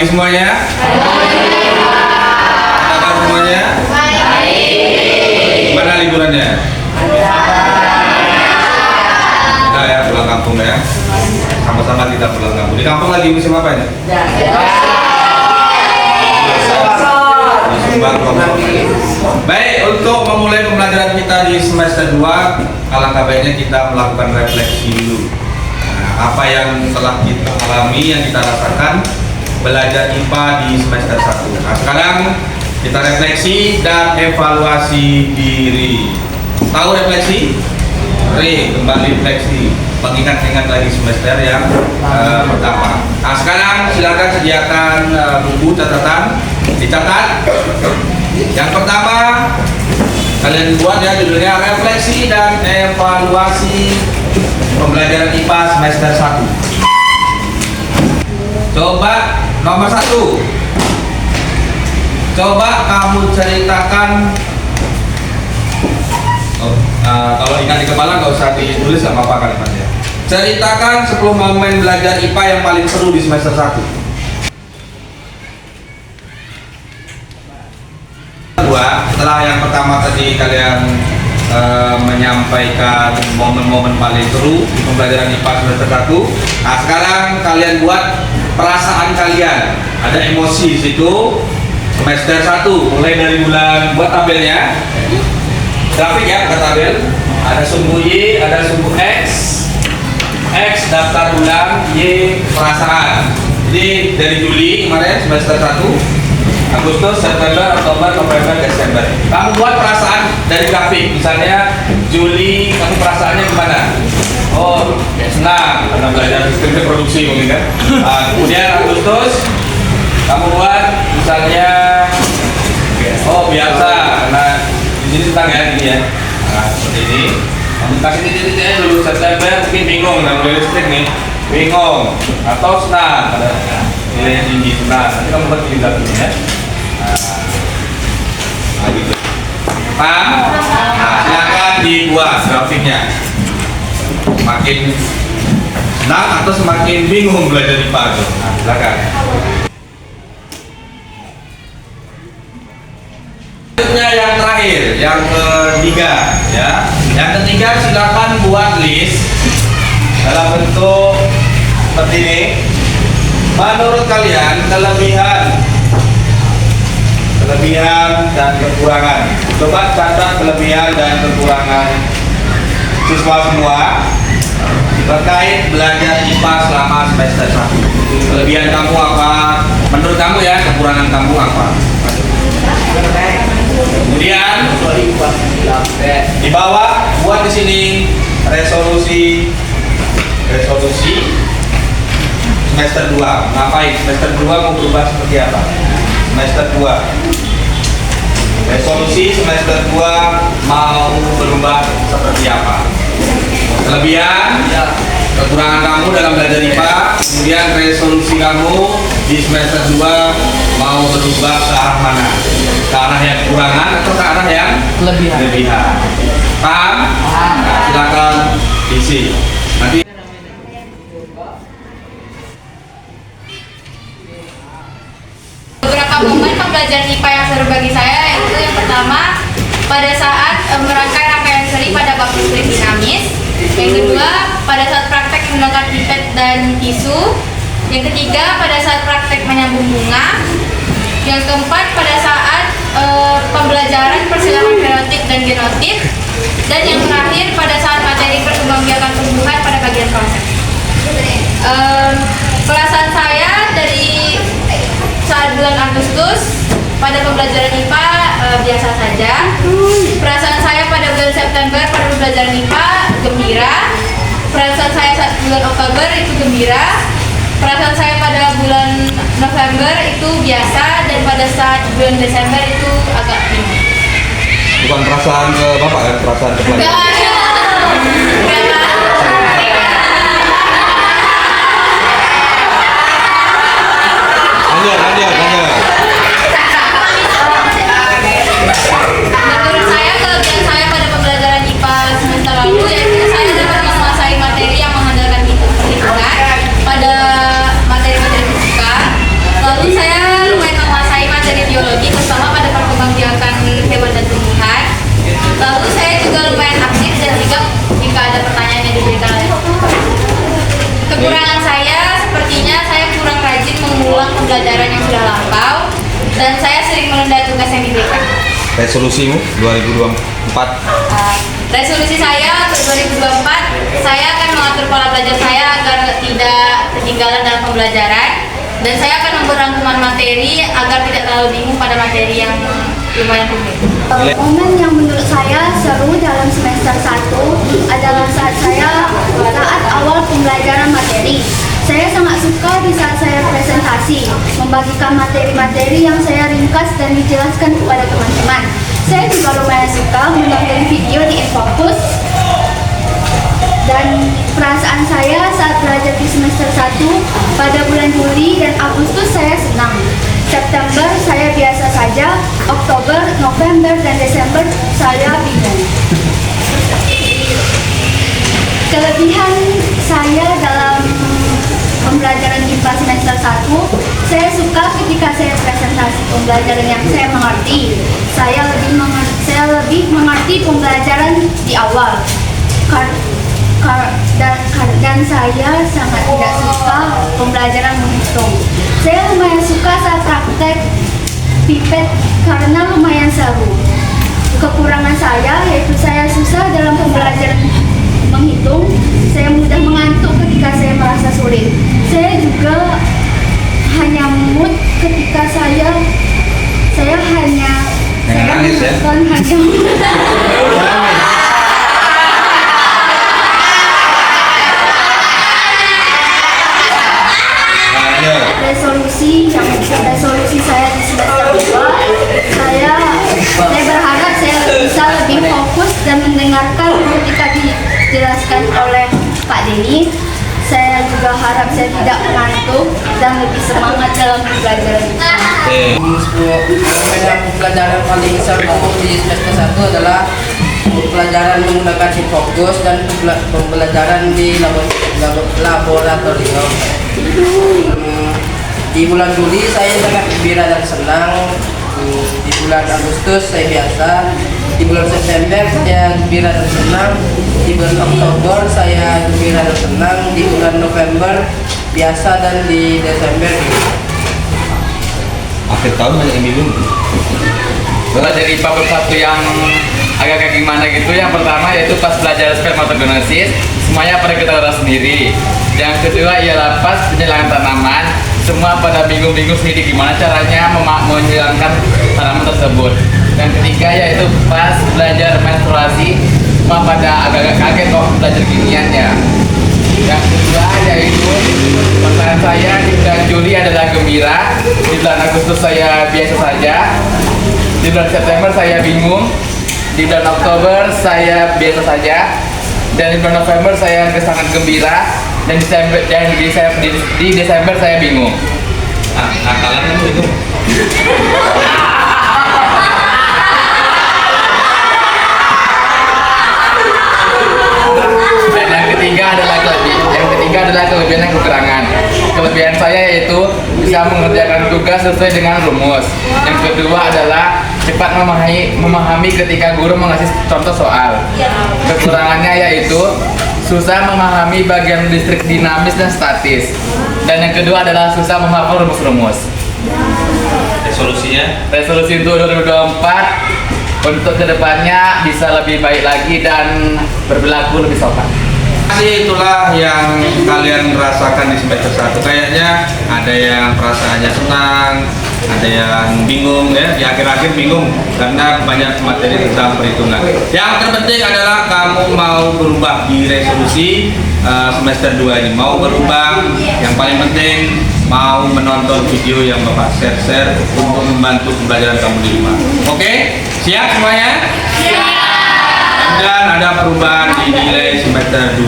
Pagi semuanya. Apa kabar semuanya? Gimana liburannya? Kita ya pulang kampung ya. Sama-sama kita pulang kampung. Di kampung lagi musim apa ya? Musim baru. Baik, untuk memulai pembelajaran kita di semester 2, alangkah baiknya kita melakukan refleksi dulu. Nah, apa yang telah kita alami, yang kita rasakan belajar IPA di semester 1. Nah, sekarang kita refleksi dan evaluasi diri. Tahu refleksi? Kembali refleksi, mengingat-ingat lagi semester yang pertama. Nah, sekarang silakan sediakan buku catatan, dicatat. Yang pertama kalian buat ya, judulnya refleksi dan evaluasi pembelajaran IPA semester 1. Coba nomor 1. Coba kamu ceritakan. Kalau ingat di kepala nggak usah ditulis, nggak apa-apa kalimatnya. Ceritakan 10 momen belajar IPA yang paling seru di semester 1. Setelah yang pertama tadi kalian menyampaikan momen-momen paling seru di pembelajaran IPA semester 1. Nah, sekarang kalian buat perasaan kalian. Ada emosi di situ. Semester 1 mulai dari bulan, buat tabelnya. Grafik ya, bukan tabel. Ada sumbu Y, ada sumbu X. X daftar bulan, Y perasaan. Jadi dari Juli kemarin semester 1, Agustus, September, Oktober, November, Desember. Kamu buat perasaan dari grafik. Misalnya Juli, kamu perasaannya gimana? Oh, senang karena belajar sistem produksi mungkin kan. Kemudian Agustus, kamu buat misalnya oh biasa karena di sini senang ya, gini ya. Nah, seperti ini. Kamu kasih titik-titiknya dulu. September mungkin bingung dengan listrik nih, bingung atau senang ada nilainya tinggi, senang. Nanti kamu buat pilih satu ya. Nah, gitu. Paham? Nah, silakan dibuat grafiknya. Semakin senang atau semakin bingung belajar IPA tuh. Nah, silakan. Selanjutnya yang terakhir, yang ketiga ya. Yang ketiga silakan buat list dalam bentuk seperti ini. Menurut kalian kelebihan dan kekurangan. Coba catat kelebihan dan kekurangan siswa semua terkait belajar IPA selama semester 1. Kelebihan kamu apa? Menurut kamu ya, kekurangan kamu apa? Kemudian di bawah buat di sini resolusi semester 2. Ngapain? Semester 2 mau berubah seperti apa? Semester 2. Resolusi semester 2 mau berubah seperti apa? Kelebihan, kekurangan kamu dalam belajar IPA, kemudian resolusi kamu di semester 2 mau berubah ke arah mana? Ke arah yang kekurangan atau ke arah yang kelebihan? Paham? Nah, silakan isi. Nanti beberapa momen pembelajaran IPA yang seru bagi saya itu yang pertama pada saat merangkai rangkaian seri pada bab listrik dinamis, yang kedua pada saat praktek menggunakan pipet dan tisu, yang ketiga pada saat praktek menyambung bunga, yang keempat pada saat pembelajaran persilangan fenotik dan genotip, dan yang terakhir pada saat materi perkembangbiakan tumbuhan pada bagian proses. Perasaan saya dari saat bulan Agustus pada pembelajaran IPA biasa saja. Perasaan saya pada bulan September pada pembelajaran IPA gembira. Perasaan saya saat bulan Oktober itu gembira. Perasaan saya pada bulan November itu biasa, dan pada saat bulan Desember itu agak bingung. bukan perasaan ke bapak kan, perasaan ke pelajar. Menurut saya, kelebihan saya pada pembelajaran IPA semester lalu yaitu saya dapat menguasai materi yang mengandalkan hitungan pada materi-materi fisika. Lalu saya resolusimu 2024? Resolusi saya untuk 2024, saya akan mengatur pola belajar saya agar tidak ketinggalan dalam pembelajaran, dan saya akan membuat rangkuman materi agar tidak terlalu bingung pada materi yang lumayan rumit. Momen yang menurut saya seru dalam semester 1 adalah saat awal pembelajaran materi. Saya sangat suka di saat saya presentasi, membagikan materi-materi yang saya ringkas dan dijelaskan kepada teman-teman. Saya juga lumayan suka menonton video di Infocus. Dan perasaan saya saat belajar di semester 1 pada bulan Juli dan Agustus saya senang. September saya biasa saja, Oktober, November, dan Desember saya bingung. Kelebihan saya dalam pembelajaran IPA semester 1, saya suka ketika saya presentasi pembelajaran yang saya mengerti. Saya lebih mengerti pembelajaran di awal. Dan saya sangat tidak suka pembelajaran menghitung. Saya lumayan suka saat praktek pipet karena lumayan seru. Kekurangan saya yaitu saya susah dalam pembelajaran menghitung. Saya mudah mengantuk ketika saya merasa sulit. Saya juga hanya mood ketika saya hanya nangis ya? Resolusi saya di semester 2, saya berharap saya bisa lebih fokus dan mendengarkan ketika dijelaskan oleh Pak Denny. Saya juga harap saya tidak mengantuk dan lebih semangat dalam pembelajaran. Pelajaran paling seru di semester 1 adalah pelajaran menggunakan Infocus dan pembelajaran di laboratorium. Di bulan Juli saya sangat gembira dan senang. Di bulan Agustus saya biasa. Di bulan September saya gembira dan senang. Di bulan Oktober saya gembira dan senang. Di bulan November biasa, dan di Desember Akhir tahun banyak yang bingung. Belajar IPA bersatu yang agak gimana gitu. Yang pertama yaitu pas belajar spermatogenesis, semuanya pada ketahuan sendiri. Yang kedua ialah pas penyelaman tanaman, semua pada bingung-bingung sendiri gimana caranya menghilangkan tanaman tersebut. Yang ketiga yaitu pas belajar menstruasi, semua pada agak-agak kaget kok belajar giniannya. Yang kedua yaitu perasaan saya di bulan Juli adalah gembira, di bulan Agustus saya biasa saja, di bulan September saya bingung, di bulan Oktober saya biasa saja, dan di bulan November saya sangat gembira, dan di Desember saya bingung. Kalian kan bingung. Dan yang ketiga adalah kelebihan dan kekurangan. Kelebihan saya yaitu bisa mengerjakan tugas sesuai dengan rumus. Yang kedua adalah cepat memahami ketika guru mengasih contoh soal. Kekurangannya yaitu susah memahami bagian listrik dinamis dan statis. Dan yang kedua adalah susah menghafal rumus-rumus. Resolusi untuk 2024 untuk kedepannya bisa lebih baik lagi dan berperilaku lebih sopan. Itulah yang kalian rasakan di semester 1. Kayaknya ada yang perasaannya senang, ada yang bingung ya, di akhir-akhir bingung karena banyak materi tentang perhitungan. Yang terpenting adalah kamu mau berubah di resolusi semester 2 ini. Mau berubah, yang paling penting mau menonton video yang Bapak share untuk membantu pembelajaran kamu di rumah. Oke? Siap semuanya? Siap! Dan ada perubahan di nilai semester 2.